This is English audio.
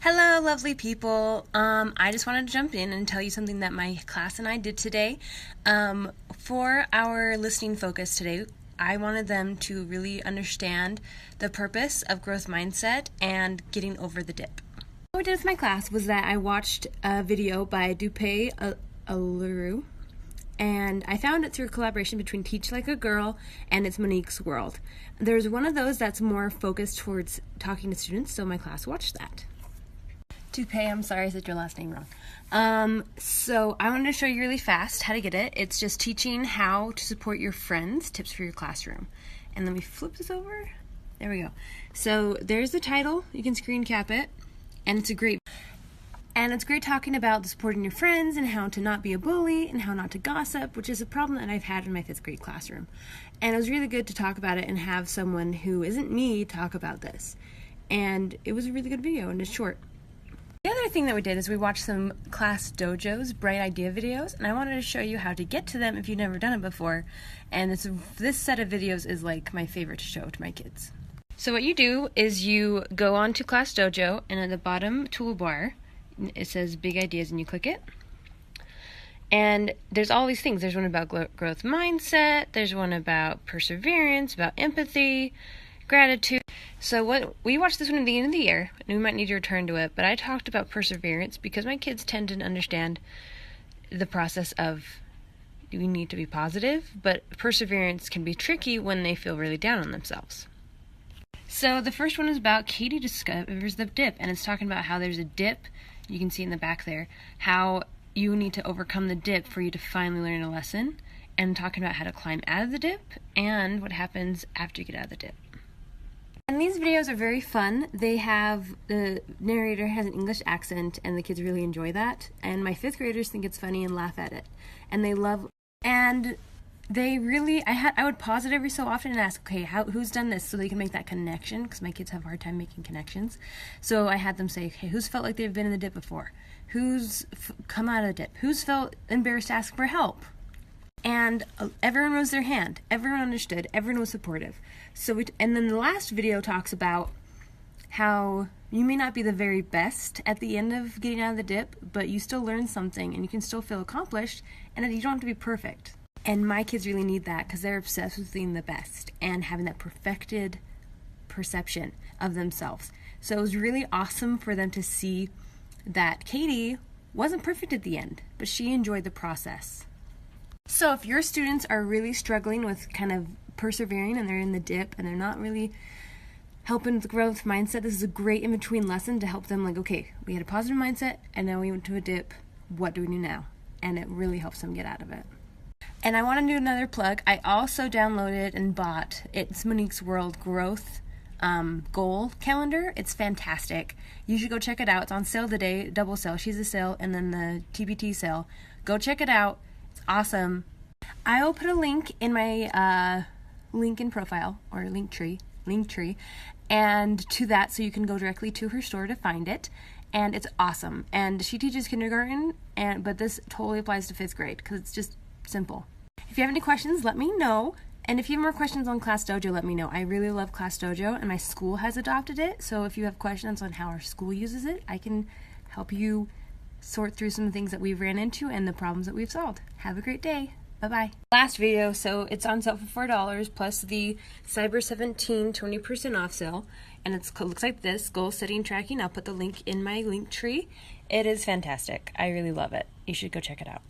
Hello, lovely people. I just wanted to jump in and tell you something that my class and I did today. For our listening focus today, I wanted them to really understand the purpose of growth mindset and getting over the dip. What we did with my class was that I watched a video by Dupé, Aleru, and I found it through a collaboration between Teach Like a Girl and It's MoNique's World. There's one of those that's more focused towards talking to students, so my class watched that. Dupé, I'm sorry I said your last name wrong. So I wanted to show you really fast how to get it. It's just teaching how to support your friends, tips for your classroom. And let me flip this over. There we go. So there's the title. You can screen cap it. And it's great talking about supporting your friends and how to not be a bully and how not to gossip, which is a problem that I've had in my 5th grade classroom. And it was really good to talk about it and have someone who isn't me talk about this. And it was a really good video and it's short. The other thing that we did is we watched some class Dojo's Bright Idea videos, and I wanted to show you how to get to them if you've never done it before. And this set of videos is like my favorite to show to my kids. So what you do is you go on to Class Dojo, and at the bottom toolbar it says Big Ideas, and you click it. And there's all these things. There's one about growth mindset, there's one about perseverance, about empathy, gratitude. So we watched this one at the end of the year, and we might need to return to it, but I talked about perseverance because my kids tend to understand the process of we need to be positive, but perseverance can be tricky when they feel really down on themselves. So the first one is about Katie discovers the dip, and it's talking about how there's a dip, you can see in the back there, how you need to overcome the dip for you to finally learn a lesson, and talking about how to climb out of the dip and what happens after you get out of the dip. And these videos are very fun. The narrator has an English accent and the kids really enjoy that. And my 5th graders think it's funny and laugh at it. And they really, I would pause it every so often and ask, okay, who's done this? So they can make that connection, because my kids have a hard time making connections. So I had them say, okay, who's felt like they've been in the dip before? Who's come out of the dip? Who's felt embarrassed to ask for help? And everyone raised their hand. Everyone understood. Everyone was supportive. And then the last video talks about how you may not be the very best at the end of getting out of the dip, but you still learn something and you can still feel accomplished, and you don't have to be perfect. And my kids really need that because they're obsessed with being the best and having that perfected perception of themselves. So it was really awesome for them to see that Katie wasn't perfect at the end, but she enjoyed the process. So if your students are really struggling with kind of persevering and they're in the dip and they're not really helping with the growth mindset, this is a great in-between lesson to help them, like, okay, we had a positive mindset and now we went to a dip, what do we do now? And it really helps them get out of it. And I want to do another plug. I also downloaded and bought It's MoNique's World Growth goal calendar. It's fantastic. You should go check it out. It's on sale today, double sale. She's a sale and then the TBT sale. Go check it out. Awesome. I will put a link in my LinkedIn profile or Linktree, and to that, so you can go directly to her store to find it. And it's awesome. And she teaches kindergarten, but this totally applies to 5th grade because it's just simple. If you have any questions, let me know. And if you have more questions on Class Dojo, let me know. I really love Class Dojo, and my school has adopted it. So if you have questions on how our school uses it, I can help you sort through some things that we've ran into and the problems that we've solved. Have a great day. Bye-bye. Last video, so it's on sale for $4 plus the Cyber 17 20% off sale. And it looks like this, goal setting tracking. I'll put the link in my link tree. It is fantastic. I really love it. You should go check it out.